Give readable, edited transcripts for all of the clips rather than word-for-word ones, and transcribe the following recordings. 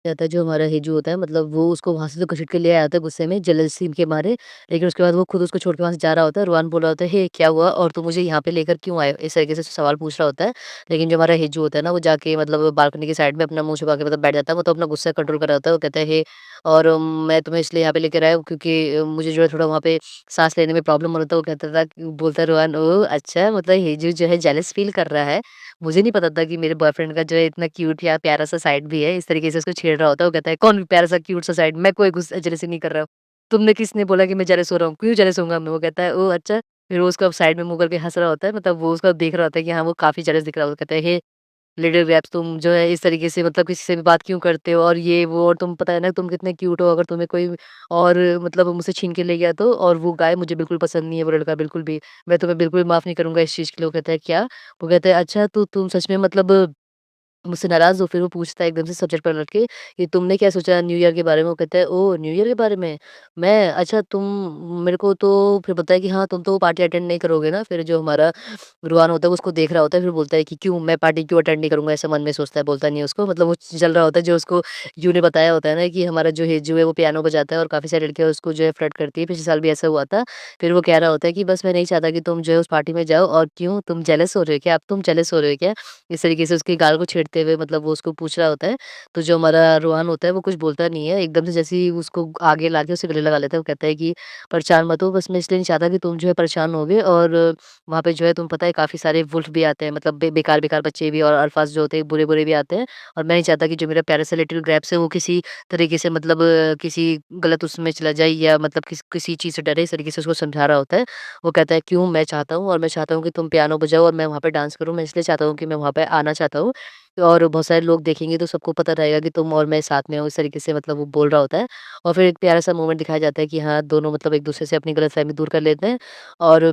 जाता है जो हमारा हेजू होता है मतलब वो उसको वहाँ से तो घसीट के ले आया होता है गुस्से में जेलसी के मारे। लेकिन उसके बाद वो खुद उसको छोड़ के वहाँ से जा रहा होता है। रुआन बोल रहा होता है, "हे क्या हुआ और तुम मुझे यहाँ पे लेकर क्यों आए हो?" इस तरीके से सवाल पूछ रहा होता है। लेकिन जो हमारा हेजू होता है ना वो जाके मतलब बालकनी की साइड में अपना मुँह छुपा के मतलब बैठ जाता है। वो तो अपना गुस्सा कंट्रोल कर रहा होता है। वो कहता है, "हे और मैं तुम्हें इसलिए यहाँ पे लेकर आया हूँ क्योंकि मुझे जो है थोड़ा वहाँ पे साँस लेने में प्रॉब्लम हो रहा था।" वो कहता था बोलता है रुआन, "ओह! अच्छा मतलब हेजू जो है जेलस फ़ील कर रहा है। मुझे नहीं पता था कि मेरे बॉयफ्रेंड का जो है इतना क्यूट या प्यारा-सा साइड भी है। इस तरीके से उसको छेड़ रहा होता है। वो कहता है, "कौन प्यारा-सा क्यूट सा साइड? मैं कोई जेलसी नहीं कर रहा हूँ। तुमने किसने बोला कि मैं जेलस हो रहा हूँ? क्यों जेलस होऊँगा मैं?" वो कहता है, "ओह! अच्छा।" फिर वो उसको साइड में मुँह करके हँस रहा होता है। मतलब वो उसको देख रहा होता है कि हाँ, वो काफ़ी जेलस दिख रहा है। वो कहता है, "हे लिटिल ग्रैप्स तुम जो है इस तरीके से मतलब किसी से भी बात क्यों करते हो और ये वो और तुम पता है ना तुम कितने क्यूट हो अगर तुम्हें कोई और मतलब मुझसे छीन के ले गया तो और वो गाय मुझे बिल्कुल पसंद नहीं है वो लड़का बिल्कुल भी। मैं तुम्हें बिल्कुल माफ़ नहीं करूँगा इस चीज़ के लिए।" वो कहता है, "क्या?" वो कहता है, "अच्छा तो तुम सच में मतलब मुझसे नाराज़ हो?" फिर वो पूछता है एकदम से सब्जेक्ट पलट के कि तुमने क्या सोचा न्यू ईयर के बारे में? वो कहता है, "ओह! न्यू ईयर के बारे में? मैं अच्छा तुम मेरे को तो फिर बताया कि हाँ, तुम तो वो पार्टी अटेंड नहीं करोगे ना?" फिर जो हमारा रुआन होता है वो उसको देख रहा होता है, फिर बोलता है कि क्यों मैं पार्टी क्यों अटेंड नहीं करूँगा? ऐसा मन में सोचता है, बोलता नहीं है उसको। मतलब वो चल रहा होता है जो उसको यू ने बताया होता है ना कि हमारा जो हेजू है वो पियानो बजाता है और काफ़ी सारी लड़कियाँ उसको जो है फ्लर्ट करती है। पिछले साल भी ऐसा हुआ था। फिर वो कह रहा होता है कि बस मैं नहीं चाहता कि तुम जो है उस पार्टी में जाओ और क्यों तुम जेलस हो रहे हो क्या? अब तुम जेलस हो रहे हो क्या? इस तरीके से उसके गाल को छेड़ते हुए मतलब वो उसको पूछ रहा होता है। तो जो हमारा रोहन होता है वो कुछ बोलता नहीं है। एकदम से जैसे ही उसको आगे लाके उसे गले लगा लेता है, वो कहता है कि परेशान मत हो, बस मैं इसलिए नहीं चाहता कि तुम जो है परेशान होगे और वहाँ पे जो है तुम्हें पता है काफ़ी सारे वुल्फ भी आते हैं मतलब बेकार-बेकार बच्चे भी और अल्फाज़ जो होते हैं बुरे-बुरे भी आते हैं और मैं नहीं चाहता कि जो मेरा प्यारा सा लिटिल ग्रैप्स है वो किसी तरीके से मतलब किसी गलत उसमें चला जाए या मतलब किसी चीज़ से डरे, इस तरीके से उसको समझा रहा होता है। वो कहता है क्यों मैं चाहता हूँ और मैं चाहता हूँ कि तुम पियानो बजाओ और मैं वहाँ पे डांस करूँ। मैं इसलिए चाहता हूँ कि मैं वहाँ पे आना चाहता हूँ और बहुत सारे लोग देखेंगे तो सबको पता रहेगा कि तुम और मैं साथ में हो। इस तरीके से मतलब वो बोल रहा होता है और फिर एक प्यारा-सा मोमेंट दिखाया जाता है कि हाँ, दोनों मतलब एक-दूसरे से अपनी गलतफ़हमी दूर कर लेते हैं और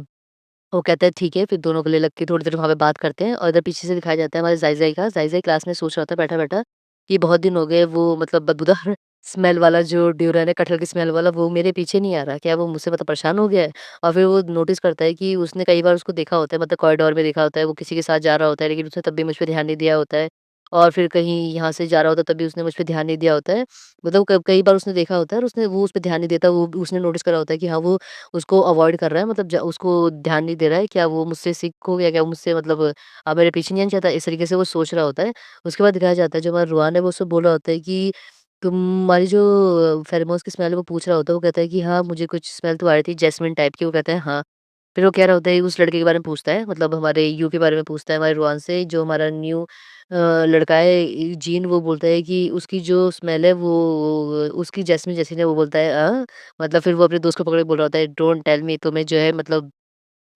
वो कहता है ठीक है, फिर दोनों गले लग के थोड़ी देर वहाँ पे बात करते हैं और इधर पीछे से दिखाया जाता है हमारे ज़ाई-ज़ाई का। ज़ाई-ज़ाई क्लास में सोच रहा था बैठा-बैठा कि बहुत दिन हो गए वो मतलब बदबूदार स्मेल वाला जो ड्यूरन है कटहल की स्मेल वाला वो मेरे पीछे नहीं आ रहा। क्या वो मुझसे मतलब परेशान हो गया है? और फिर वो नोटिस करता है कि उसने कई बार उसको देखा होता है मतलब कॉरिडोर में देखा होता है, वो किसी के साथ जा रहा होता है लेकिन उसने तब भी मुझ पे ध्यान नहीं दिया होता है। और फिर कहीं यहाँ से जा रहा होता है तब भी उसने मुझ पे ध्यान नहीं दिया होता है। मतलब क कई बार उसने देखा होता है और वो उस पे ध्यान नहीं देता। वो उसने नोटिस करा होता है कि हाँ, वो उसको अवॉइड कर रहा है मतलब उसको ध्यान नहीं दे रहा है, क्या वो मुझसे सीख हो गया क्या? वो मुझसे मतलब मेरे पीछे नहीं आना चाहता? इस तरीके से वो सोच रहा होता है। उसके बाद दिखाया जाता है जो हमारा रुआन है वो उससे बोल रहा होता है कि तुम्हारी जो फेरोमोन्स की स्मेल है वो पूछ रहा होता है। वो कहता है कि हाँ, मुझे कुछ स्मेल तो आ रही थी जैस्मिन टाइप की। वो कहता है हाँ। फिर वो कह रहा होता है उस लड़के के बारे में पूछता है मतलब हमारे यू के बारे में पूछता है हमारे रुआन से जो हमारा न्यू लड़का है जीन वो बोलता है कि उसकी जो स्मेल है वो उसकी जैस्मिन जैसी है। वो बोलता है मतलब फिर वो अपने दोस्त को पकड़ के बोल रहा होता है डोंट टेल मी तुम्हें जो है मतलब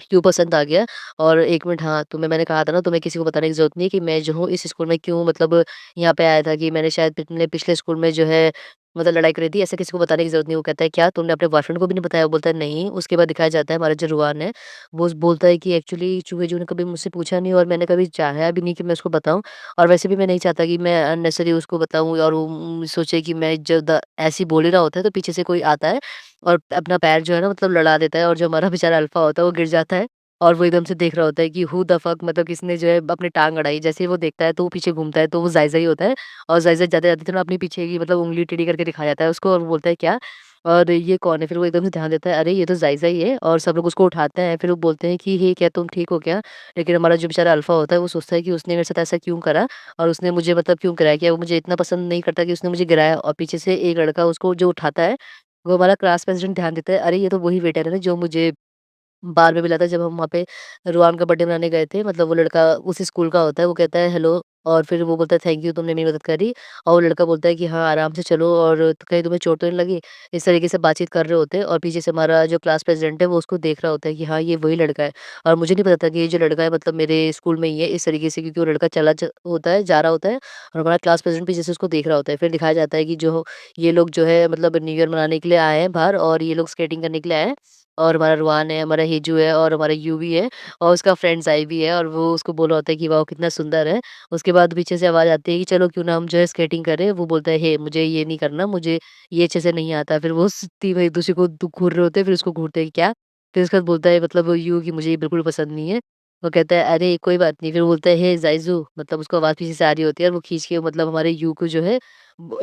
क्यों पसंद आ गया और 1 मिनट हाँ, तुम्हें मैंने कहा था ना तुम्हें किसी को बताने की ज़रूरत नहीं है कि मैं जो हूँ इस स्कूल में क्यों मतलब यहाँ पे आया था कि मैंने शायद अपने पिछले स्कूल में जो है मतलब लड़ाई करी थी, ऐसे किसी को बताने की ज़रूरत नहीं। वो कहता है क्या तुमने अपने बॉयफ्रेंड को भी नहीं बताया? वो बोलता है नहीं। उसके बाद दिखाया जाता है हमारा जो रुआन है, वो बोलता है कि एक्चुअली चूहे-जू ने कभी मुझसे पूछा नहीं और मैंने कभी चाहा भी नहीं कि मैं उसको बताऊँ और वैसे भी मैं नहीं चाहता कि मैं अननेसेसरी उसको बताऊँ और वो सोचे कि मैं जब ऐसे ही बोल ही रहा होता है तो पीछे से कोई आता है और अपना पैर जो है ना मतलब लड़ा देता है और जो हमारा बेचारा अल्फ़ा होता है वो गिर जाता है। और वो एकदम से देख रहा होता है कि हू द फक मतलब किसने जो है अपनी टाँग अड़ाई। जैसे ही वो देखता है तो वो पीछे घूमता है तो वो ज़ाई-ज़ाई होता है और ज़ाई-ज़ाई जाते-जाते ना अपने पीछे की मतलब उँगली टेढ़ी करके दिखाया जाता है उसको और वो बोलता है क्या? और ये कौन है? फिर वो एकदम से ध्यान देता है अरे ये तो ज़ाई-ज़ाई है और सब लोग उसको उठाते हैं। फिर वो बोलते हैं कि हे क्या तुम ठीक हो क्या? लेकिन हमारा जो बेचारा अल्फ़ा होता है वो सोचता है कि उसने मेरे साथ ऐसा क्यों करा और उसने मुझे मतलब क्यों गिराया? क्या वो मुझे इतना पसंद नहीं करता कि उसने मुझे गिराया? और पीछे से एक लड़का उसको जो उठाता है, वो हमारा क्लास प्रेज़िडेंट ध्यान देता है अरे ये तो वही वेटर है ना जो मुझे बार में मिला था जब हम वहाँ पे रुआन का बर्थडे मनाने गए थे। मतलब वो लड़का उसी स्कूल का होता है। वो कहता है हेलो और फिर वो बोलता है थैंक यू तुमने मेरी मदद करी और वो लड़का बोलता है कि हाँ, आराम से चलो और कहीं तुम्हें चोट तो नहीं लगी? इस तरीके से बातचीत कर रहे होते हैं और पीछे से हमारा जो क्लास प्रेज़िडेंट है वो उसको देख रहा होता है कि हाँ, ये वही लड़का है और मुझे नहीं पता था कि ये जो लड़का है मतलब मेरे स्कूल में ही है इस तरीके से क्योंकि वो लड़का चला ज होता है, जा रहा होता है और हमारा क्लास प्रेज़िडेंट पीछे से उसको देख रहा होता है। फिर दिखाया जाता है कि जो ये लोग जो है मतलब न्यू ईयर मनाने के लिए आए हैं बाहर और ये लोग स्केटिंग करने के लिए आए हैं। और हमारा रुआन है, हमारा हेजू है और हमारा यूवी है और उसका फ्रेंड ज़ाई भी है और वो उसको बोल रहा होता है कि वाओ! कितना सुंदर है। उसके बाद पीछे से आवाज़ आती है कि चलो क्यों ना हम जो है स्केटिंग करें। वो बोलता है, "हे मुझे ये नहीं करना, मुझे ये अच्छे से नहीं आता।" फिर वो तीनों एक-दूसरे को घूर रहे होते हैं, फिर उसको घूरते हैं, "क्या?" फिर उसके बाद बोलता है मतलब यू कि मुझे ये बिल्कुल पसंद नहीं है। वो कहता है, "अरे! कोई बात नहीं।" फिर वो बोलता है, "हे ज़ाइज़ू" मतलब उसको आवाज़ पीछे से आ रही होती है और वो खींच के मतलब हमारे यू को जो है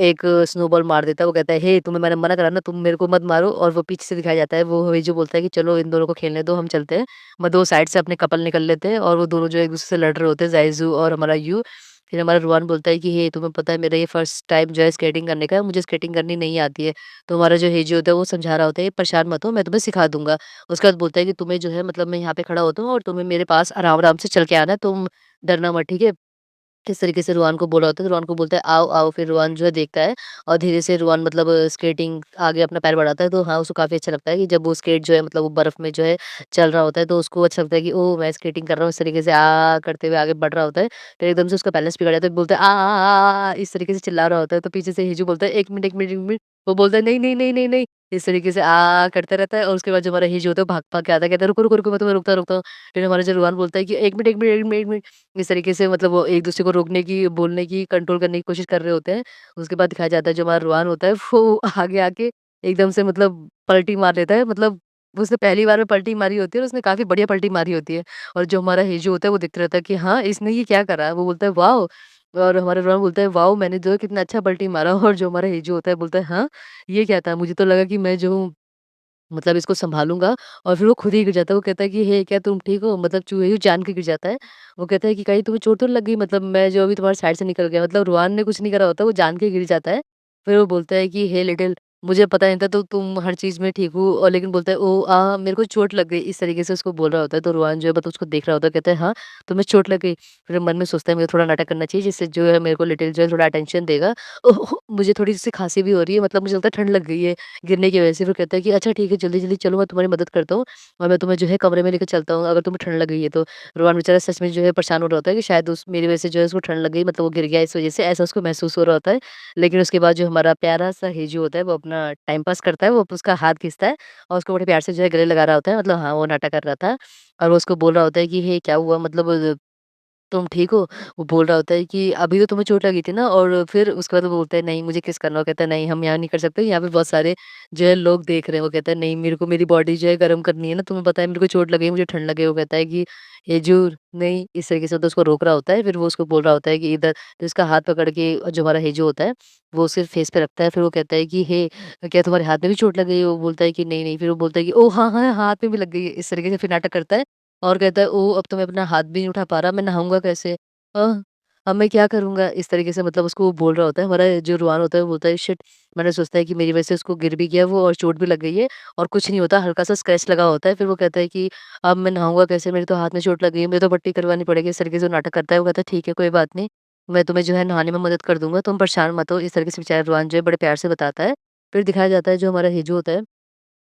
एक स्नोबॉल मार देता है। वो कहता है, "हे! तुम्हें मैंने मना करा ना, तुम मेरे को मत मारो।" और वो पीछे से दिखाया जाता है, वो हेजू बोलता है कि, "चलो इन दोनों को खेलने दो, हम चलते हैं।" मतलब वो साइड से अपने कपल निकल लेते हैं और वो दोनों जो एक-दूसरे से लड़ रहे होते हैं, ज़ाइज़ू और हमारा यू। फिर हमारा रुआन बोलता है कि, "हे! तुम्हें पता है मेरा ये फर्स्ट टाइम जो है स्केटिंग करने का है, मुझे स्केटिंग करनी नहीं आती है।" तो हमारा जो हेजू होता है वो समझा रहा होता है, "परेशान मत हो, मैं तुम्हें सिखा दूँगा।" उसके बाद बोलता है कि तुम्हें जो है मतलब मैं यहाँ पे खड़ा होता हूँ और तुम्हें मेरे पास आराम-आराम से चल के आना है, तुम डरना मत, ठीक है? किस तरीके से रुआन को बोला होता है, तो रुआन को बोलता है, "आओ, आओ।" फिर रुआन जो है देखता है और धीरे से रुआन मतलब स्केटिंग आगे अपना पैर बढ़ाता है, तो हाँ, उसको काफ़ी अच्छा लगता है कि जब वो स्केट जो है मतलब वो बर्फ़ में जो है चल रहा होता है, तो उसको अच्छा लगता है कि ओह! मैं स्केटिंग कर रहा हूँ, इस तरीके से करते हुए आगे बढ़ रहा होता है। फिर एकदम से उसका बैलेंस बिगड़ जाता है, बोलता है, इस तरीके से चिल्ला रहा होता है, तो पीछे से हिजू बोलता है, "1 मिनट, 1 मिनट, 1 मिनट।" वो बोलता है, "नहीं, नहीं, नहीं, नहीं, नहीं।" इस तरीके से करता रहता है और उसके बाद जो हमारा हिजू होता है, वो भाग-भाग के आता है, कहता है, "रुको, रुको, रुको, मैं तुम्हें रोकता हूँ।" फिर हमारा जो रुआन बोलता है कि, "1 मिनट, 1 मिनट, 1 मिनट, 1 मिनट।" इस तरीके से मतलब वो एक-दूसरे को रोकने की, बोलने की, कंट्रोल करने की कोशिश कर रहे होते हैं। उसके बाद दिखाया जाता है जो हमारा रुआन होता है वो आगे आके एकदम से मतलब पलटी मार लेता है। मतलब उसने पहली बार में पलटी मारी होती है और उसने काफ़ी बढ़िया पलटी मारी होती है। और जो हमारा हेजू होता है वो देखता रहता है कि हाँ, इसने ये क्या करा? वो बोलता है वाओ! और हमारा रुआन बोलता है वाओ! मैंने जो है कितना अच्छा पलटी मारा। और जो हमारा हेजू होता है बोलता है हाँ, ये क्या था? मुझे तो लगा कि मैं जो हूँ मतलब इसको सँभालूँगा। और फिर वो खुद ही गिर जाता है। वो कहता है कि, "हे! क्या तुम ठीक हो?" मतलब चूहे ही जान के गिर जाता है। वो कहता है कि, "कहीं तुम्हें चोट तो नहीं लग गई? मतलब मैं जो अभी तुम्हारे साइड से निकल गया।" मतलब रुआन ने कुछ नहीं करा होता, वो जान के गिर जाता है। फिर वो बोलता है कि, "हे लिटिल मुझे पता नहीं था तो तुम हर चीज़ में ठीक हो।" और लेकिन बोलता है, "ओह! मेरे को चोट लग गई।" इस तरीके से उसको बोल रहा होता है। तो रुआन जो है मतलब उसको देख रहा होता है, कहता है, "हाँ, तुम्हें चोट लग गई?" फिर मन में सोचता है मुझे थोड़ा नाटक करना चाहिए जिससे जो है मेरे को लिटिल जो है थोड़ा अटेंशन देगा। ओह! मुझे थोड़ी-सी खाँसी भी हो रही है, मतलब मुझे लगता है ठंड लग गई है। गिरने की वजह से। फिर कहता है कि अच्छा ठीक है, जल्दी-जल्दी चलो मैं तुम्हारी मदद करता हूँ और मैं तुम्हें जो है कमरे में लेके चलता हूँ, अगर तुम्हें ठंड लग गई है तो। रोहन बेचारा सच में जो है परेशान हो रहा होता है कि शायद उस मेरी वजह से जो है उसको ठंड लग गई, मतलब वो गिर गया इस वजह से, ऐसा उसको महसूस हो रहा होता है। लेकिन उसके बाद जो हमारा प्यारा-सा हेजू होता है वो अपना टाइम पास करता है, वो उसका हाथ खींचता है और उसको बड़े प्यार से जो है गले लगा रहा होता है, मतलब हाँ, वो नाटक कर रहा था। और वो उसको बोल रहा होता है कि हे क्या हुआ, मतलब तुम ठीक हो? वो बोल रहा होता है कि अभी तो तुम्हें चोट लगी थी ना? और फिर उसके बाद वो बोलता है नहीं मुझे किस करना है? वो कहता है नहीं हम यहाँ नहीं कर सकते, यहाँ पे बहुत सारे जो है लोग देख रहे हैं। वो कहता है नहीं मेरे को मेरी बॉडी जो है गरम करनी है ना, तुम्हें पता है मेरे को चोट लगी है, मुझे ठंड लगी है। वो कहता है कि ये जूर नहीं, इस तरीके से मतलब उसको रोक रहा होता है। फिर वो उसको बोल रहा होता है कि इधर, तो उसका हाथ पकड़ के जो हमारा हेजू होता है, वो उसके फेस पे रखता है। फिर वो कहता है कि हे क्या तुम्हारे हाथ में भी चोट लग गई है? वो बोलता है कि नहीं, नहीं। फिर वो बोलता है कि ओह! हाँ, हाँ, हाथ में भी लग गई है। इस तरीके से फिर नाटक करता है और कहता है ओह! अब तो मैं अपना हाथ भी नहीं उठा पा रहा, मैं नहाऊँगा कैसे? अ, अब मैं क्या करूँगा? इस तरीके से मतलब उसको वो बोल रहा होता है। हमारा जो रुआन होता है वो बोलता है शिट! मैंने सोचता है कि मेरी वज़ह से उसको गिर भी गया वो और चोट भी लग गई है और कुछ नहीं होता, हल्का-सा स्क्रैच लगा होता है। फिर वो कहता है कि अब मैं नहाऊँगा कैसे? मेरे तो हाथ में चोट लग गई है, मुझे तो पट्टी करवानी पड़ेगी। इस तरीके से वो नाटक करता है। वो कहता है ठीक है, कोई बात नहीं। मैं तुम्हें जो है नहाने में मदद कर दूँगा, तुम परेशान मत हो। इस तरीके से बेचारा रुआन जो है बड़े प्यार से बताता है। फिर दिखाया जाता है जो हमारा हेजू होता है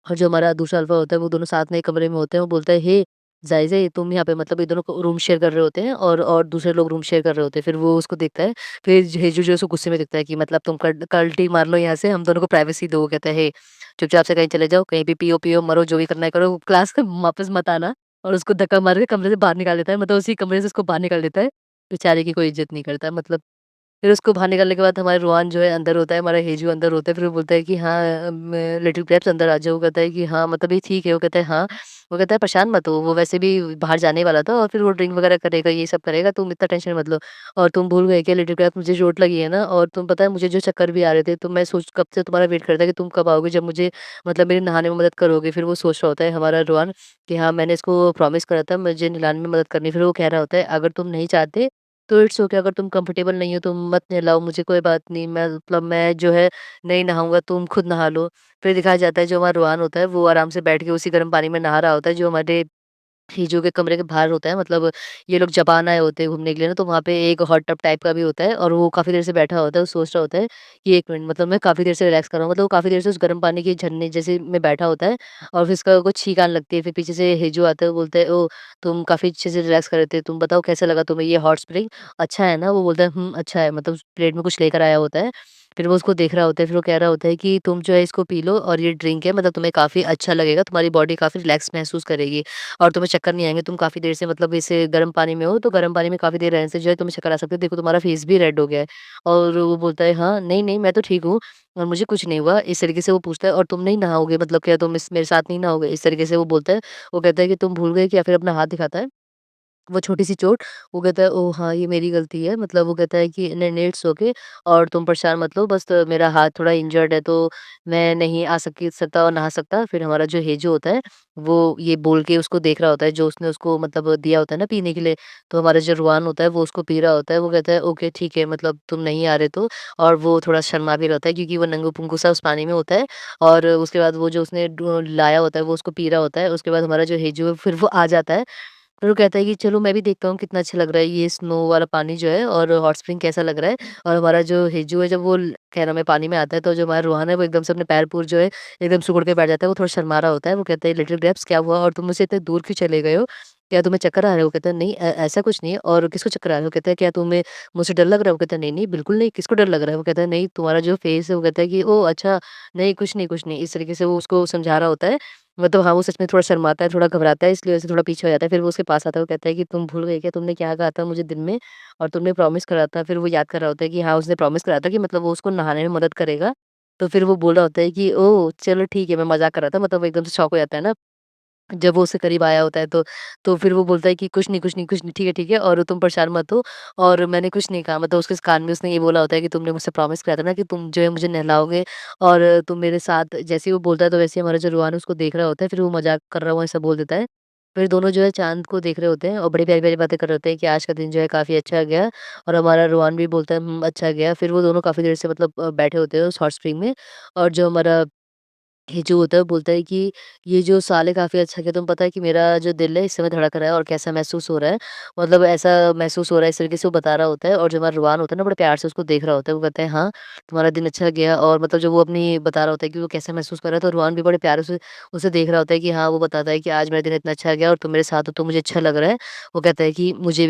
और जो हमारा दूसरा अल्फ़ा होता है, वो दोनों साथ में एक कमरे में होते हैं। वो बोलता है, "हे ज़ाइज़े, तुम यहाँ पे" मतलब ये दोनों को रूम शेयर कर रहे होते हैं और दूसरे लोग रूम शेयर कर रहे होते हैं। फिर वो उसको देखता है, फिर हेजू जो है उसको गुस्से में देखता है कि मतलब तुम कल्टी मार लो यहाँ से, हम दोनों को प्राइवेसी दो। वो कहता है, "हे, चुपचाप से कहीं चले जाओ, कहीं भी पियो-पियो, मरो, जो भी करना है करो, क्लास में वापस मत आना।" और उसको धक्का मार के कमरे से बाहर निकाल देता है, मतलब उसी कमरे से उसको बाहर निकाल देता है। बेचारे की कोई इज़्ज़त नहीं करता मतलब। फिर उसको बाहर निकालने के बाद हमारे रुआन जो है अंदर होता है, हमारा हेजू अंदर होता है, फिर वो बोलता है कि हाँ, मैं लिटिल ग्रेप्स अंदर आ जाओ। वो कहता है कि हाँ, मतलब ये ठीक है। वो कहता है हाँ, वो कहता है परेशान मत हो, वो वैसे भी बाहर जाने वाला था और फिर वो ड्रिंक वगैरह करेगा, ये सब करेगा, तुम इतना टेंशन मत लो। और तुम भूल गए क्या लिटिल ग्रेप्स, मुझे चोट लगी है ना, और तुम पता है मुझे जो चक्कर भी आ रहे थे, तो मैं सोच कब से तुम्हारा वेट कर रहा था कि तुम कब आओगे जब मुझे मतलब मेरे नहाने में मदद करोगे। फिर वो सोच रहा होता है हमारा रुआन कि हाँ, मैंने इसको प्रॉमिस करा था मुझे नहलाने में मदद करनी। फिर वो कह रहा होता है अगर तुम नहीं चाहते तो इट्स ओके, अगर तुम कंफर्टेबल नहीं हो तुम मत नहलाओ मुझे, कोई बात नहीं, मैं मतलब मैं जो है नहीं नहाऊँगा, तुम खुद नहा लो। फिर दिखाया जाता है जो हमारा रुआन होता है वो आराम से बैठ के उसी गर्म पानी में नहा रहा होता है जो हमारे हिजू के कमरे के बाहर होता है। मतलब ये लोग जापान आए होते हैं घूमने के लिए ना, तो वहाँ पे एक हॉट टब टाइप का भी होता है और वो काफ़ी देर से बैठा होता है, वो सोच रहा होता है कि 1 मिनट मतलब मैं काफ़ी देर से रिलैक्स कर रहा हूँ। मतलब वो काफ़ी देर से उस गर्म पानी के झरने जैसे में बैठा होता है और फिर उसका कुछ छींक आने लगती है। फिर पीछे से हिजू आता है, वो बोलता है, "ओह! तुम काफ़ी अच्छे से रिलैक्स कर रहे थे, तुम बताओ कैसा लगा तुम्हें ये हॉट स्प्रिंग? अच्छा है ना?" वो बोलता है, अच्छा है।" मतलब उस प्लेट में कुछ लेकर आया होता है। फिर वो उसको देख रहा होता है, फिर वो कह रहा होता है कि, "तुम जो है इसको पी लो और ये ड्रिंक है, मतलब तुम्हें काफ़ी अच्छा लगेगा, तुम्हारी बॉडी काफ़ी रिलैक्स महसूस करेगी। और तुम्हें चक्कर नहीं आएँगे, तुम काफ़ी देर से मतलब इसे गर्म पानी में हो, तो गर्म पानी में काफ़ी देर रहने से जो है तुम्हें चक्कर आ सकते हैं। देखो तुम्हारा फेस भी रेड हो गया है।" और वो बोलता है, "हाँ, नहीं, नहीं मैं तो ठीक हूँ और मुझे कुछ नहीं हुआ।" इस तरीके से वो पूछता है, "और तुम नहीं नहाओगे? मतलब क्या तुम इस मेरे साथ नहीं नहाओगे?" इस तरीके से वो बोलता है। वो कहता है कि, "तुम भूल गए क्या?" फिर अपना हाथ दिखाता है। वो छोटी-सी चोट, वो कहता है, "ओह! हाँ, ये मेरी गलती है।" मतलब वो कहता है कि नहीं, नहीं इट्स ओके और तुम परेशान मत लो, बस मेरा हाथ थोड़ा इंजर्ड है, तो मैं नहीं आ सकी सकता और नहा सकता। फिर हमारा जो हेजो होता है, वो ये बोल के उसको देख रहा होता है, जो उसने उसको मतलब दिया होता है ना पीने के लिए, तो हमारा जो रुआन होता है, वो उसको पी रहा होता है। वो कहता है, "ओके, ठीक है, मतलब तुम नहीं आ रहे तो।" और वो थोड़ा शर्मा भी रहा होता है क्योंकि वो नंगू-पुंगू सा उस पानी में होता है और उसके बाद वो जो उसने लाया होता है, वो उसको पी रहा होता है। उसके बाद हमारा जो हेजो है, फिर वो आ जाता है फिर वो कहता है कि चलो मैं भी देखता हूँ कितना अच्छा लग रहा है ये स्नो वाला पानी जो है और हॉट स्प्रिंग कैसा लग रहा है। और हमारा जो हेजू है जब वो क्या नाम है पानी में आता है तो जो हमारा रोहन है वो एकदम से अपने पैर-पूर जो है एकदम सिकुड़ के बैठ जाता है। वो थोड़ा शर्मा रहा होता है। वो कहता है लिटिल ग्रेप्स क्या हुआ और तुम मुझसे इतने दूर क्यों चले गए हो? क्या तुम्हें चक्कर आ रहे हो? कहता है नहीं ऐसा कुछ नहीं है और किसको चक्कर आ रहा है? वो कहता है क्या तुम्हें मुझसे डर लग रहा है? वो कहता है नहीं, नहीं बिल्कुल नहीं, किसको डर लग रहा है? वो कहता है नहीं तुम्हारा जो फेस है वो कहता है कि ओह अच्छा नहीं कुछ नहीं, कुछ नहीं। इस तरीके से वो उसको समझा रहा होता है। मतलब हाँ, वो सच में थोड़ा शर्माता है, थोड़ा घबराता है, इसलिए वैसे थोड़ा पीछे हो जाता है। फिर वो उसके पास आता है, वो कहता है कि तुम भूल गए क्या? तुमने क्या कहा था मुझे दिन में और तुमने प्रॉमिस करा था। फिर वो याद कर रहा होता है कि हाँ, उसने प्रॉमिस करा था कि मतलब वो उसको नहाने में मदद करेगा। तो फिर वो बोल रहा होता है कि ओह! चलो ठीक है, मैं मज़ाक कर रहा था। मतलब वो एकदम से शॉक हो जाता है ना। जब वो उससे करीब आया होता है तो फिर वो बोलता है कि कुछ नहीं, कुछ नहीं, कुछ नहीं, ठीक है और तुम परेशान मत हो और मैंने कुछ नहीं कहा। मतलब उसके कान में उसने ये बोला होता है कि तुमने मुझसे प्रॉमिस किया था ना कि तुम जो है मुझे नहलाओगे और तुम मेरे साथ जैसे ही वो बोलता है तो वैसे ही हमारा जो रुहान है उसको देख रहा होता है, फिर वो मज़ाक कर रहा हुआ ऐसा बोल देता है। फिर दोनों जो है चाँद को देख रहे होते हैं और बड़ी प्यारी-प्यारी बातें कर रहे होते हैं कि आज का दिन जो है काफ़ी अच्छा गया और हमारा रुहान भी बोलता है अच्छा गया। फिर वो दोनों काफ़ी देर से मतलब बैठे होते हैं उस हॉट स्प्रिंग में और जो हमारा ये जो होता है वो बोलता है कि ये जो साल है काफ़ी अच्छा गया। तुम्हें पता है कि मेरा जो दिल है इस समय धड़क रहा है और कैसा महसूस हो रहा है। मतलब ऐसा महसूस हो रहा है इस तरीके से वो बता रहा होता है और जो हमारा रुआन होता है ना बड़े प्यार से उसको देख रहा होता है। वो कहता है हाँ, तुम्हारा दिन अच्छा गया और मतलब जब वो अपनी बता रहा होता है कि वो कैसा महसूस कर रहा है तो रुआन भी बड़े प्यार से उसे देख रहा होता है कि हाँ, वो बताता है कि आज मेरा दिन इतना अच्छा गया और तुम मेरे साथ हो तो मुझे अच्छा लग रहा है। वो कहता है कि मुझे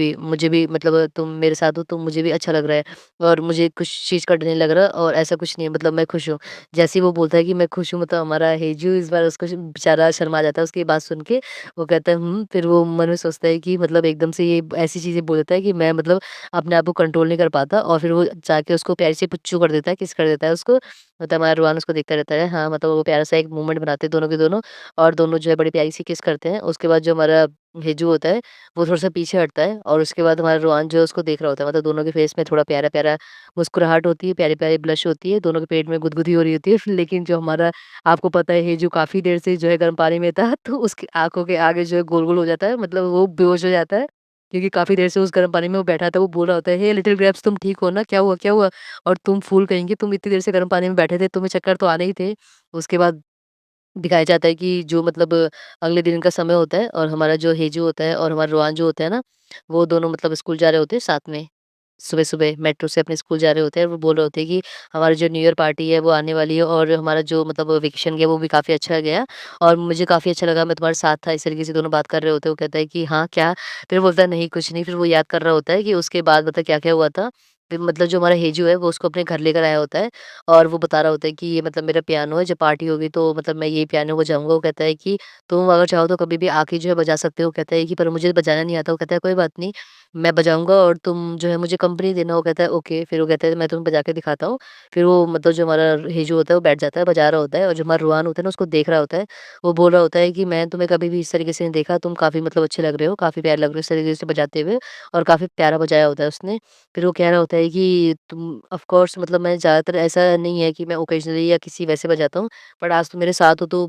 भी मतलब तुम मेरे साथ हो तो मुझे भी अच्छा लग रहा है और मुझे कुछ चीज़ का डर नहीं लग रहा और ऐसा कुछ नहीं है मतलब मैं खुश हूँ। जैसे ही वो बोलता है कि मैं खुश हूँ मतलब हमारा हेजू इस बार उसको बेचारा शर्मा जाता है उसकी बात सुन के। वो कहता है फिर वो मन में सोचता है कि मतलब एकदम से ये ऐसी चीज़ें बोल देता है कि मैं मतलब अपने आप को कंट्रोल नहीं कर पाता और फिर वो जाके उसको प्यार से पुच्चू कर देता है, किस कर देता है उसको। मतलब हमारा रुहान उसको देखता रहता है। हाँ, मतलब वो प्यारा सा एक मूवमेंट बनाते हैं दोनों के दोनों और दोनों जो है बड़ी प्यारी सी किस करते हैं। उसके बाद जो हमारा हेजू होता है, वो थोड़ा-सा पीछे हटता है और उसके बाद हमारा रुहान जो है उसको देख रहा होता है। मतलब दोनों के फेस में थोड़ा प्यारा-प्यारा मुस्कुराहट होती है, प्यारी-प्यारी ब्लश होती है, दोनों के पेट में गुदगुदी हो रही होती है। लेकिन जो हमारा आपको पता है हेजू काफ़ी देर से जो है गर्म पानी में था, तो उसकी आँखों के आगे जो है गोल-गोल हो जाता है, मतलब वो बेहोश हो जाता है, क्योंकि काफ़ी देर से उस गर्म पानी में वो बैठा था। वो बोल रहा होता है, "हे लिटिल ग्रेप्स तुम ठीक हो ना? क्या हुआ, क्या हुआ?" और तुम फूल कहीं के, तुम इतनी देर से गर्म पानी में बैठे थे, तुम्हें चक्कर तो आने ही थे। उसके बाद दिखाया जाता है कि जो मतलब अगले दिन का समय होता है और हमारा जो हेजू होता है और हमारा रोआन जो होता है ना, वो दोनों मतलब स्कूल जा रहे होते हैं साथ में। सुबह-सुबह मेट्रो से अपने स्कूल जा रहे होते हैं और वो बोल रहे होते हैं कि हमारी जो न्यू ईयर पार्टी है वो आने वाली है और हमारा जो मतलब वेकेशन गया वो भी काफ़ी अच्छा गया और मुझे काफ़ी अच्छा लगा मैं तुम्हारे साथ था। इस तरीके से दोनों बात कर रहे होते हैं। वो कहता है कि हाँ, क्या? फिर बोलता है नहीं कुछ नहीं। फिर वो याद कर रहा होता है कि उसके बाद मतलब क्या-क्या हुआ था। फिर मतलब जो हमारा हेजू है वो उसको अपने घर लेकर आया होता है और वो बता रहा होता है कि ये मतलब मेरा पियानो है, जब पार्टी होगी तो मतलब मैं यही पियानो बजाऊँगा। वो कहता है कि तुम अगर चाहो तो कभी भी आके जो है बजा सकते हो। कहता है कि पर मुझे बजाना नहीं आता। वो कहता है कोई बात नहीं, मैं बजाऊँगा और तुम जो है मुझे कंपनी देना। वो कहता है ओके। फिर वो कहता है मैं तुम्हें बजा के दिखाता हूँ। फिर वो मतलब जो हमारा हेजू होता है वो बैठ जाता है, बजा रहा होता है और जो हमारा रुआन होता है ना उसको देख रहा होता है। वो बोल रहा होता है कि मैं तुम्हें कभी भी इस तरीके से नहीं देखा, तुम काफ़ी मतलब अच्छे लग रहे हो, काफ़ी प्यारे लग रहे हो इस तरीके से बजाते हुए और काफ़ी प्यारा बजाया होता है उसने। फिर वो कह रहा होता है कि तुम ऑफ कोर्स मतलब मैं ज़्यादातर ऐसा नहीं है कि मैं ओकेजनली या किसी वैसे बजाता हूँ, बट आज तुम मेरे साथ हो तो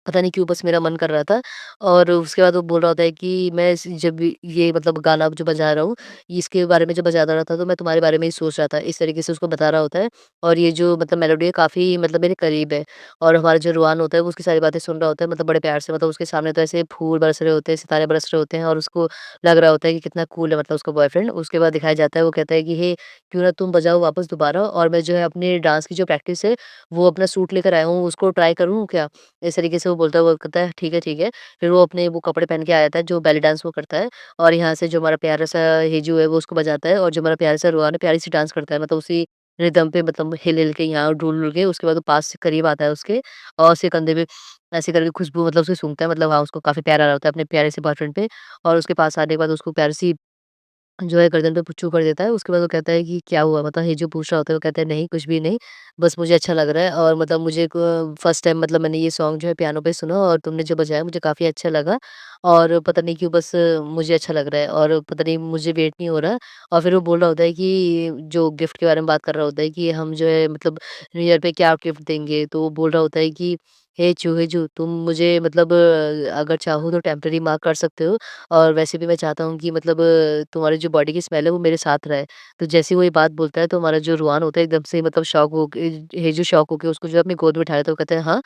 पता नहीं क्यों बस मेरा मन कर रहा था और उसके बाद वो बोल रहा होता है कि मैं जब भी ये मतलब गाना जो बजा रहा हूँ, इसके बारे में जब बजा रहा था तो मैं तुम्हारे बारे में ही सोच रहा था। इस तरीके से उसको बता रहा होता है और ये जो मतलब मेलोडी है काफ़ी मतलब मेरे करीब है और हमारा जो रुआन होता है वो उसकी सारी बातें सुन रहा होता है मतलब बड़े प्यार से मतलब उसके सामने तो ऐसे फूल बरस रहे होते हैं, सितारे बरस रहे होते हैं और उसको लग रहा होता है कि कितना कूल है मतलब उसका बॉयफ्रेंड। उसके बाद दिखाया जाता है वो कहता है कि हे क्यों ना तुम बजाओ वापस दोबारा और मैं जो है अपने डांस की जो प्रैक्टिस है वो अपना सूट लेकर आया हूँ, उसको ट्राई करूँ क्या? इस तरीके से वो बोलता है, वो कहता है ठीक है, ठीक है। फिर वो अपने वो कपड़े पहन के आ जाता है जो बेली डांस वो करता है और यहाँ से जो हमारा प्यारा-सा हेजू है वो उसको बजाता है और जो हमारा प्यारा-सा रुआन है प्यारी-सी डांस करता है मतलब उसी रिदम पे मतलब हिल-हिल के यहाँ डुल-डुल के उसके बाद वो पास से करीब आता है उसके और उसके कंधे पे ऐसे करके खुशबू मतलब उसे सूँघता है मतलब हाँ, उसको काफ़ी प्यारा लगता है अपने प्यारे से बॉयफ्रेंड पे और उसके पास आने के बाद उसको प्यारी-सी जो है गर्दन पे पुच्चू कर देता है। उसके बाद वो कहता है कि क्या हुआ? मतलब हेजू पूछ रहा होता है, वो कहता है नहीं कुछ भी नहीं, बस मुझे अच्छा लग रहा है और मतलब मुझे क फर्स्ट टाइम मतलब मैंने ये सॉन्ग जो है पियानो पे सुना और तुमने जो बजाया मुझे काफ़ी अच्छा लगा और पता नहीं क्यों बस मुझे अच्छा लग रहा है और पता नहीं मुझे वेट नहीं हो रहा। और फिर वो बोल रहा होता है कि जो गिफ्ट के बारे में बात कर रहा होता है कि हम जो है मतलब न्यू ईयर पे क्या गिफ्ट देंगे? तो वो बोल रहा होता है कि हे जू तुम मुझे मतलब अगर चाहो तो टेम्परेरी मार्क कर सकते हो और वैसे भी मैं चाहता हूँ कि मतलब तुम्हारी जो बॉडी की स्मेल है वो मेरे साथ रहे। तो जैसे ही वो ये बात बोलता है तो हमारा जो रुआन होता है एकदम से मतलब शॉक हो के हेजू शॉक होके उसको जो है अपनी गोद में उठा लेता है। वो कहता है हाँ,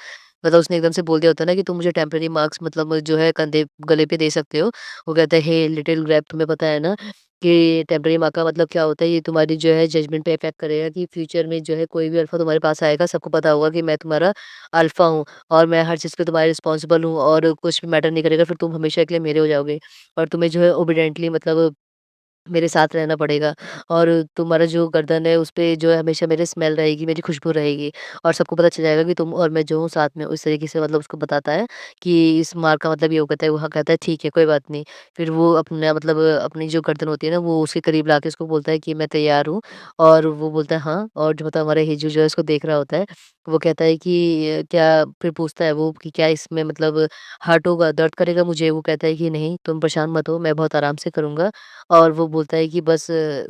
मतलब उसने एकदम से बोल दिया होता है ना कि तुम मुझे टेम्परेरी मार्क्स मतलब जो है कंधे गले पे दे सकते हो। वो कहता है हे लिटिल ग्रैब तुम्हें पता है ना कि टेम्परेरी मार्क का मतलब क्या होता है? ये तुम्हारी जो है जजमेंट पे इफेक्ट करेगा कि फ्यूचर में जो है कोई भी अल्फा तुम्हारे पास आएगा सबको पता होगा कि मैं तुम्हारा अल्फा हूँ और मैं हर चीज़ पे तुम्हारी रिस्पॉन्सिबल हूँ और कुछ भी मैटर नहीं करेगा फिर तुम हमेशा के लिए मेरे हो जाओगे। और तुम्हें जो है ओबिडेंटली मतलब मेरे साथ रहना पड़ेगा और तुम्हारा जो गर्दन है उसपे जो है हमेशा मेरी स्मेल रहेगी, मेरी खुशबू रहेगी और सबको पता चल जाएगा कि तुम और मैं जो हूँ साथ में। उस तरीके से मतलब उसको बताता है कि इस मार्क का मतलब ये हो कहता है, वो कहता है ठीक है कोई बात नहीं। फिर वो अपना मतलब अपनी जो गर्दन होती है ना वो उसके करीब लाके उसको बोलता है कि मैं तैयार हूँ और वो बोलता है हाँ और जो मतलब हमारा हिजू जो है उसको देख रहा होता है। वो कहता है कि क्या फिर पूछता है वो कि क्या इसमें मतलब हर्ट होगा, दर्द करेगा मुझे? वो कहता है कि नहीं तुम परेशान मत हो, मैं बहुत आराम से करूँगा। और वो बोलता है कि बस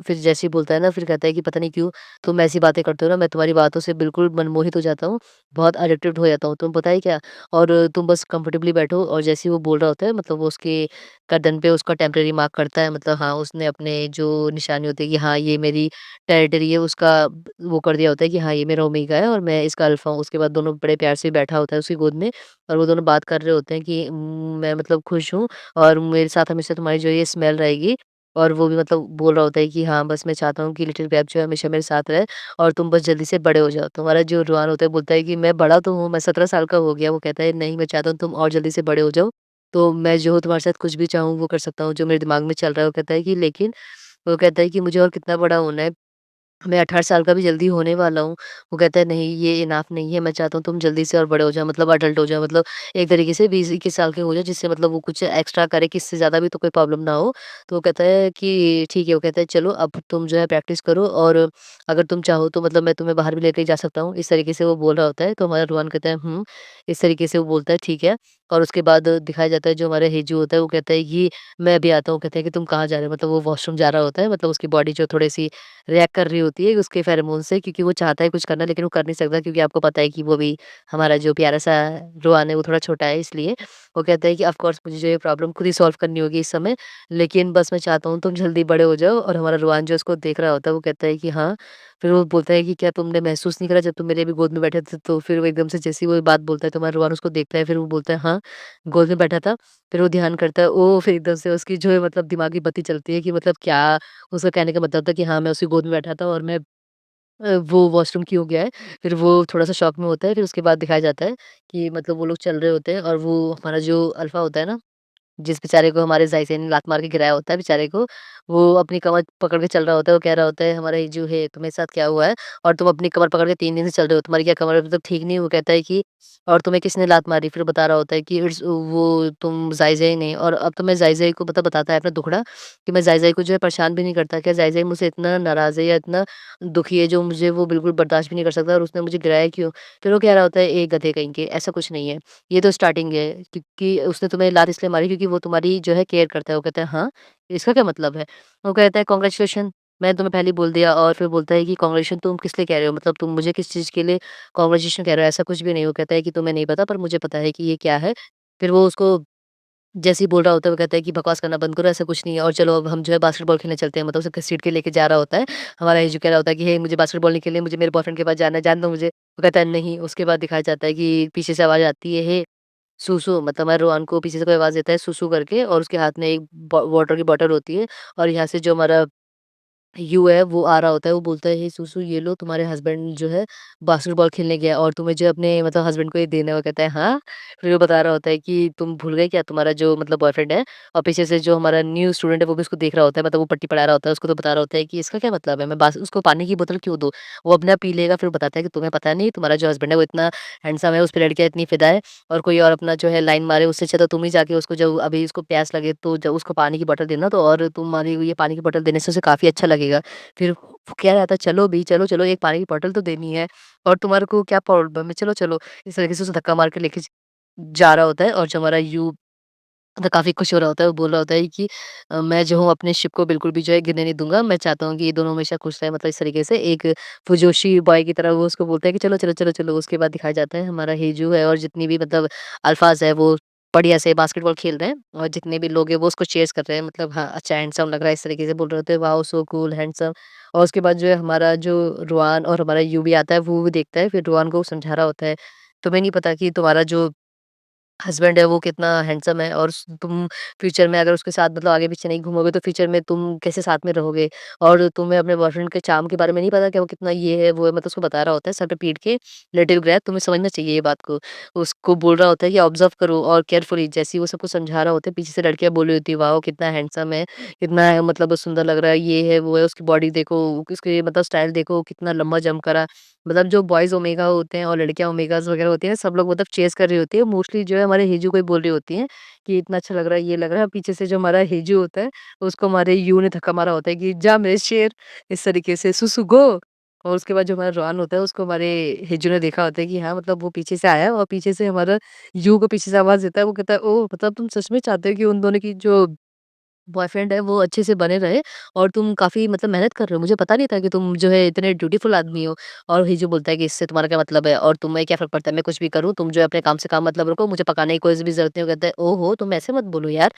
फिर जैसे ही बोलता है ना फिर कहता है कि पता नहीं क्यों तुम ऐसी बातें करते हो ना मैं तुम्हारी बातों से बिल्कुल मनमोहित हो जाता हूँ, बहुत एडिक्टेड हो जाता हूँ। तुम्हें पता है क्या? और तुम बस कंफर्टेबली बैठो और जैसे ही वो बोल रहा होता है मतलब वो उसके गर्दन पे उसका टेम्परेरी मार्क करता है मतलब हाँ, उसने अपने जो निशानी होती है कि हाँ, ये मेरी टेरिटरी है उसका वो कर दिया होता है कि हाँ, ये मेरा ओमेगा है और मैं इसका अल्फा हूँ। उसके बाद दोनों बड़े प्यार से बैठा होता है उसकी गोद में और वो दोनों बात कर रहे होते हैं कि मैं मतलब खुश हूँ और मेरे साथ हमेशा तुम्हारी जो ये स्मेल रहेगी और वो भी मतलब बोल रहा होता है कि हाँ, बस मैं चाहता हूँ कि लिटिल ग्रैप जो है हमेशा मेरे साथ रहे और तुम बस जल्दी से बड़े हो जाओ। तुम्हारा जो रुआन होता है बोलता है कि मैं बड़ा तो हूँ, मैं 17 साल का हो गया। वो कहता है नहीं मैं चाहता हूँ तुम और जल्दी से बड़े हो जाओ। तो मैं जो हूँ तुम्हारे साथ कुछ भी चाहूँ वो कर सकता हूँ, जो मेरे दिमाग में चल रहा है। वो कहता है कि लेकिन वो कहता है कि मुझे और कितना बड़ा होना है? मैं 18 साल का भी जल्दी होने वाला हूँ। वो कहता है नहीं ये इनफ नहीं है, मैं चाहता हूँ तुम जल्दी से और बड़े हो जाओ मतलब अडल्ट हो जाओ मतलब एक तरीके से 20-21 साल के हो जाओ जिससे मतलब वो कुछ एक्स्ट्रा करे कि इससे ज़्यादा भी तो कोई प्रॉब्लम ना हो। तो वो कहता है कि ठीक है, वो कहता है चलो अब तुम जो है प्रैक्टिस करो और अगर तुम चाहो तो मतलब मैं तुम्हें बाहर भी लेके जा सकता हूँ। इस तरीके से वो बोल रहा होता है तो हमारा रुहान कहता है इस तरीके से वो बोलता है ठीक है। और उसके बाद दिखाया जाता है जो हमारा हेजू होता है वो कहता है कि मैं अभी आता हूँ। कहते हैं कि तुम कहाँ जा रहे हो? मतलब वो वॉशरूम जा रहा होता है मतलब उसकी बॉडी जो थोड़ी-सी रिएक्ट कर रही होती है उसके फेरोमोन से क्योंकि वो चाहता है कुछ करना लेकिन वो कर नहीं सकता क्योंकि आपको पता है कि वो भी हमारा जो प्यारा-सा रोआन है वो थोड़ा छोटा है इसलिए। वो कहता है कि ऑफ़ कोर्स मुझे जो ये प्रॉब्लम खुद ही सॉल्व करनी होगी इस समय, लेकिन बस मैं चाहता हूँ तुम जल्दी बड़े हो जाओ और हमारा रोआन जो उसको देख रहा होता है वो कहता है कि हाँ। फिर वो बोलता है कि क्या तुमने महसूस नहीं करा जब तुम मेरे भी गोद में बैठे थे? तो फिर वो एकदम से जैसे ही वो बात बोलता है तो हमारा रोआन उसको देखता है फिर वो बोलता है हाँ, गोद में बैठा था। फिर वो ध्यान करता है, ओह! फिर एकदम से उसकी जो है मतलब दिमागी बत्ती चलती है कि मतलब क्या उसका कहने का मतलब था कि हाँ, मैं उसकी गोद में बैठा था और मैं वो वॉशरूम क्यों गया है? फिर वो थोड़ा-सा शॉक में होता है, फिर उसके बाद दिखाया जाता है कि मतलब वो लोग चल रहे होते हैं और वो हमारा जो अल्फ़ा होता है ना जिस बेचारे को हमारे ज़ाइसे ने लात मार के गिराया होता है बेचारे को, वो अपनी कमर पकड़ के चल रहा होता है, वो कह रहा होता है, "हमारा हिजू है, तुम्हारे साथ क्या हुआ है? और तुम अपनी कमर पकड़ के 3 दिन से चल रहे हो, तुम्हारी क्या कमर मतलब ठीक नहीं है?" वो कहता है कि और तुम्हें किसने लात मारी? फिर बता रहा होता है कि इट्स वो तुम ज़ाइज़ाई ने और अब तो मैं ज़ाइज़ाई को मतलब बताता है अपना दुखड़ा कि मैं ज़ाइज़ाई को जो है परेशान भी नहीं करता, क्या ज़ाइज़ाई मुझसे इतना नाराज़ है या इतना दुखी है जो मुझे वो बिल्कुल बर्दाश्त भी नहीं कर सकता और उसने मुझे गिराया क्यों? फिर वो कह रहा होता है, "ए गधे कहीं के, ऐसा कुछ नहीं है। ये तो स्टार्टिंग है क्योंकि उसने तुम्हें लात इसलिए मारी क्योंकि वो तुम्हारी जो है केयर करता है। वो कहता है हाँ, इसका क्या मतलब है? वो कहता है कांग्रेचुलेशन मैंने तुम्हें पहले ही बोल दिया और फिर बोलता है कि कांग्रेचुलेशन तुम किस लिए कह रहे हो? मतलब तुम मुझे किस चीज़ के लिए कांग्रेचुलेशन कह रहे हो? ऐसा कुछ भी नहीं। वो कहता है कि तुम्हें नहीं पता पर मुझे पता है कि ये क्या है। फिर वो उसको जैसे ही बोल रहा होता है वो कहता है कि बकवास करना बंद करो ऐसा कुछ नहीं है और चलो अब हम जो है बास्केटबॉल खेलने चलते हैं। मतलब उसे घसीट के लेके जा रहा होता है। हमारा ये जो कह रहा होता है कि हे मुझे बास्केटबॉल नहीं खेलनी मुझे मेरे बॉयफ्रेंड के पास जाना है, जाने दो मुझे। वो कहता है नहीं, उसके बाद दिखाया जाता है कि पीछे से आवाज़ आती है हे सूसू मतलब हमारे रोहन को पीछे से कोई आवाज़ देता है सूसू करके और उसके हाथ में एक ब वाटर की बॉटल होती है और यहाँ से जो हमारा यू है वो आ रहा होता है, वो बोलता है, "हे सुसु ये लो तुम्हारे हस्बैंड जो है बास्केटबॉल खेलने गया और तुम्हें जो अपने मतलब हस्बैंड को ये देना है।" वो कहता है, "हाँ?" फिर वो बता रहा होता है कि तुम भूल गए क्या तुम्हारा जो मतलब बॉयफ्रेंड है और पीछे से जो हमारा न्यू स्टूडेंट है वो भी उसको देख रहा होता है, मतलब वो पट्टी पढ़ा रहा होता है, उसको तो बता रहा होता है कि इसका क्या मतलब है, मैं बास उसको पानी की बोतल क्यों दूँ? वो अपने आप पी लेगा, फिर बताता है कि तुम्हें पता नहीं तुम्हारा जो हस्बैंड है वो इतना हैंडसम है, उस पे लड़कियाँ इतनी फ़िदा है और कोई और अपना जो है लाइन मारे उससे अच्छा तो तुम ही जाके उसको जब अभी उसको प्यास लगे तो जब उसको पानी की बॉटल देना तो और तुम्हारी ये पानी की बॉटल देने से उसे काफ़ी अच्छा लगेगा। फिर वो कह रहा था चलो भी, चलो, चलो एक पानी की बॉटल तो देनी है और तुम्हारे को क्या प्रॉब्लम है, चलो, चलो। इस तरीके से उसे धक्का मार के लेके जा रहा होता है और जो हमारा यू मतलब काफ़ी खुश हो रहा होता है, वो बोल रहा होता है कि मैं जो हूँ अपने शिप को बिल्कुल भी जो है गिरने नहीं दूँगा। मैं चाहता हूँ कि ये दोनों हमेशा खुश रहें मतलब इस तरीके से एक फुजोशी बॉय की तरह वो उसको बोलता है कि चलो, चलो, चलो, चलो। उसके बाद दिखाया जाता है हमारा हेजू है और जितनी भी मतलब अल्फाज़ है वो बढ़िया से बास्केटबॉल खेल रहे हैं और जितने भी लोग हैं वो उसको चीयर्स कर रहे हैं मतलब हाँ, अच्छा हैंडसम लग रहा है इस तरीके से बोल रहे होते हैं, वाओ सो कूल हैंडसम। और उसके बाद जो है हमारा जो रुआन और हमारा यू भी आता है वो भी देखता है, फिर रुआन को समझा रहा होता है, तुम्हें नहीं पता कि तुम्हारा जो हस्बैंड है वो कितना हैंडसम है और तुम फ्यूचर में अगर उसके साथ मतलब आगे पीछे नहीं घूमोगे तो फ्यूचर में तुम कैसे साथ में रहोगे और तुम्हें अपने बॉयफ्रेंड के चार्म के बारे में नहीं पता कि वो कितना ये है वो है मतलब उसको बता रहा होता है सर पे पीट के लिटिल ग्रैप तुम्हें समझना चाहिए ये बात को उसको बोल रहा होता है कि ऑब्जर्व करो और केयरफुली जैसे ही वो सबको समझा रहा होता है पीछे से लड़कियां बोल रही होती है वाह कितना हैंडसम है कितना मतलब सुंदर लग रहा है ये है वो है उसकी बॉडी देखो उसके मतलब स्टाइल देखो कितना लंबा जम करा मतलब जो बॉयज़ ओमेगा होते हैं और लड़कियाँ ओमेगाज़ वगैरह होती हैं, सब लोग मतलब चेज़ कर रही होती है। मोस्टली जो है हमारे हेजू को ही बोल रही होती हैं कि इतना अच्छा लग रहा है, ये लग रहा है। पीछे से जो हमारा हेजू होता है, उसको हमारे यू ने धक्का मारा होता है कि जा मेरे शेर, इस तरीके से सुसु गो। और उसके बाद जो हमारा रॉन होता है, उसको हमारे हेजू ने देखा होता है कि हाँ, मतलब वो पीछे से आया है और पीछे से हमारा यू को पीछे से आवाज़ देता है। वो कहता है, ओह! मतलब तुम सच में चाहते हो कि उन दोनों की जो बॉयफ्रेंड है वो अच्छे से बने रहे और तुम काफ़ी मतलब मेहनत कर रहे हो। मुझे पता नहीं था कि तुम जो है इतने ड्यूटीफुल आदमी हो। और ये जो बोलता है कि इससे तुम्हारा क्या मतलब है और तुम्हें क्या फ़र्क पड़ता है मैं कुछ भी करूँ, तुम जो है अपने काम से काम मतलब रखो, मुझे पकाने की कोई भी ज़रूरत नहीं। वो कहता है, ओहो! तुम ऐसे मत बोलो यार।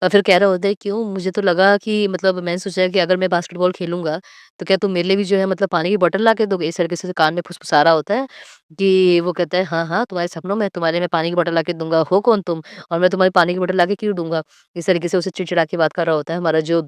और फिर कह रहा होता है क्यों? मुझे तो लगा कि मतलब मैंने सोचा कि अगर मैं बास्केटबॉल खेलूँगा, तो क्या तुम मेरे लिए भी जो है मतलब पानी की बॉटल ला के दोगे? इस तरीके से कान में फुसफुसा रहा होता है कि वो कहता है, हाँ, हाँ, तुम्हारे सपनों में तुम्हारे मैं पानी की बॉटल ला के दूँगा, हो कौन तुम? और मैं तुम्हारी पानी की बॉटल ला के क्यों दूँगा? इस तरीके से उसे चिड़चिड़ा के बात कर रहा होता है हमारा जो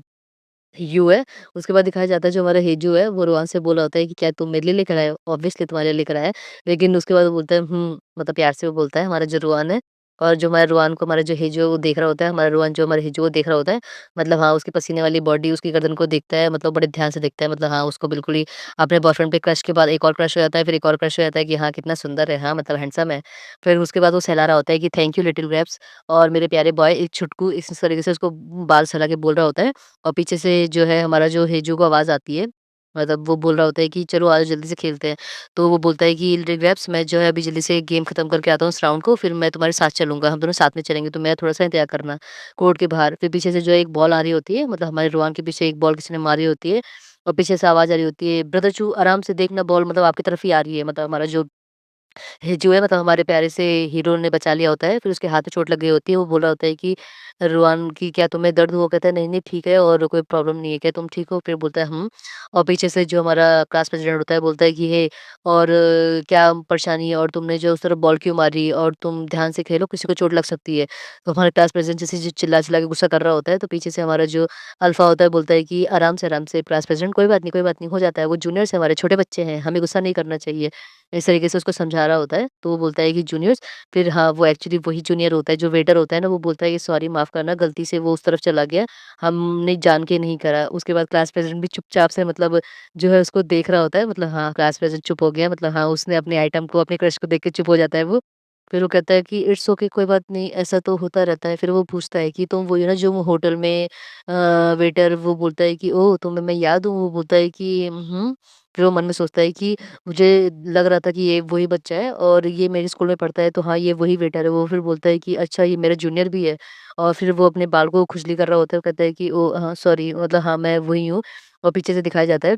यू है। उसके बाद दिखाया जाता है जो हमारा हेजू है वो रोहन से बोला होता है कि क्या तुम मेरे लिए लेकर आए हो? ऑब्वियसली तुम्हारे लिए लेकर आया है। लेकिन उसके बाद वो बोलता है मतलब प्यार से वो बोलता है हमारा जो रोहन है और जो हमारा रोहन को हमारा जो हेजू है वो देख रहा होता है। हमारा रोहन जो हमारा हेजू वो देख रहा होता है। मतलब हाँ, उसकी पसीने वाली बॉडी उसकी गर्दन को देखता है मतलब बड़े ध्यान से देखता है। मतलब हाँ, उसको बिल्कुल ही अपने बॉयफ्रेंड पे क्रश के बाद एक और क्रश हो जाता है, फिर एक और क्रश हो जाता है कि हाँ, कितना सुंदर है, हाँ, मतलब हैंडसम है। फिर उसके बाद वो सहला रहा होता है कि थैंक यू लिटिल ग्रेप्स और मेरे प्यारे बॉय एक छुटकू इस तरीके से उसको बाल सहला के बोल रहा होता है। और पीछे से जो है हमारा जो हेजू को आवाज़ आती है, मतलब वो बोल रहा होता है कि चलो आओ जल्दी से खेलते हैं। तो वो बोलता है कि ग्रैप्स मैं जो है अभी जल्दी से गेम खत्म करके आता हूँ इस राउंड को, फिर मैं तुम्हारे साथ चलूँगा, हम दोनों साथ में चलेंगे, तो मेरा थोड़ा-सा इंतज़ार करना कोर्ट के बाहर। फिर पीछे से जो एक बॉल आ रही होती है, मतलब हमारे रुआन के पीछे एक बॉल किसी ने मारी होती है और पीछे से आवाज़ आ रही होती है, ब्रदर चू आराम से देखना बॉल मतलब आपकी तरफ ही आ रही है। मतलब हमारा जो जो है मतलब हमारे प्यारे से हीरो ने बचा लिया होता है, फिर उसके हाथ में चोट लग गई होती है, वो बोल रहा होता है कि रुआन की क्या तुम्हें दर्द हुआ? कहता है नहीं, नहीं ठीक है और कोई प्रॉब्लम नहीं है, क्या तुम ठीक हो? फिर बोलता है और पीछे से जो हमारा क्लास प्रेज़िडेंट होता है बोलता है कि हे और क्या परेशानी है और तुमने जो उस तरफ बॉल क्यों मारी और तुम ध्यान से खेलो किसी को चोट लग सकती है। तो हमारा क्लास प्रेज़िडेंट जैसे ही चिल्ला-चिल्ला के गुस्सा कर रहा होता है, तो पीछे से हमारा जो अल्फ़ा होता है बोलता है कि आराम से क्लास प्रेज़िडेंट कोई बात नहीं हो जाता है, वो जूनियर्स हैं हमारे छोटे बच्चे हैं, हमें गुस्सा नहीं करना चाहिए। इस तरीके से उसको समझा रहा होता है, तो वो बोलता है कि जूनियर्स फिर हाँ, वो एक्चुअली वही जूनियर होता है, जो वेटर होता है ना, वो बोलता है कि सॉरी माफ़ करना गलती से वो उस तरफ चला गया, हमने जान के नहीं करा। उसके बाद क्लास प्रेज़िडेंट भी चुपचाप से मतलब जो है उसको देख रहा होता है, मतलब हाँ, क्लास प्रेज़िडेंट चुप हो गया मतलब हाँ, उसने अपने आइटम को, अपने क्रश को देख के चुप हो जाता है वो। फिर वो कहता है कि इट्स ओके कोई बात नहीं, ऐसा तो होता रहता है। फिर वो पूछता है कि तुम वही हो ना जो होटल में वेटर वो बोलता है कि ओह! तुम्हें मैं याद हूँ? वो बोलता है कि फिर वो मन में सोचता है कि मुझे लग रहा था कि ये वही बच्चा है और ये मेरे स्कूल में पढ़ता है तो हाँ, ये वही वेटर है। वो फिर बोलता है कि अच्छा ये मेरा जूनियर भी है और फिर वो अपने बाल को खुजली कर रहा होता है, वो कहता है कि ओह! हाँ, सॉरी मतलब हाँ, मैं वही हूँ और पीछे से दिखाया जाता है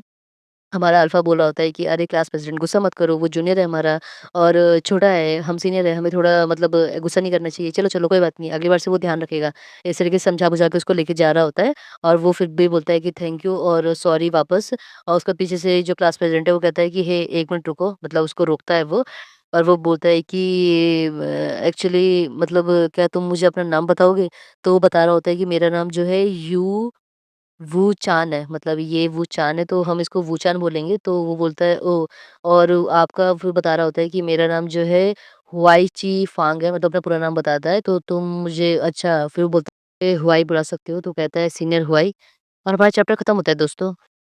हमारा अल्फ़ा बोल रहा होता है कि अरे क्लास प्रेज़िडेंट गुस्सा मत करो, वो जूनियर है हमारा और छोटा है, हम सीनियर हैं, हमें थोड़ा मतलब गुस्सा नहीं करना चाहिए। चलो, चलो कोई बात नहीं, अगली बार से वो ध्यान रखेगा। इस तरीके से समझा-बुझा के उसको लेके जा रहा होता है और वो फिर भी बोलता है कि थैंक यू और सॉरी वापस और उसके पीछे से जो क्लास प्रेज़िडेंट है वो कहता है कि हे 1 मिनट रुको, मतलब उसको रोकता है वो और वो बोलता है कि एक्चुअली मतलब क्या तुम मुझे अपना नाम बताओगे? तो वो बता रहा होता है कि मेरा नाम जो है यू वूचान है, मतलब ये वूचान है तो हम इसको वूचान बोलेंगे, तो वो बोलता है ओ, और आपका फिर बता रहा होता है कि मेरा नाम जो है हुआई ची फांग है, मतलब अपना पूरा नाम बताता है, तो तुम मुझे अच्छा फिर वो बोलता है हुआई बुला सकते हो, तो कहता है सीनियर हुआई, और हमारा चैप्टर खत्म होता है दोस्तों।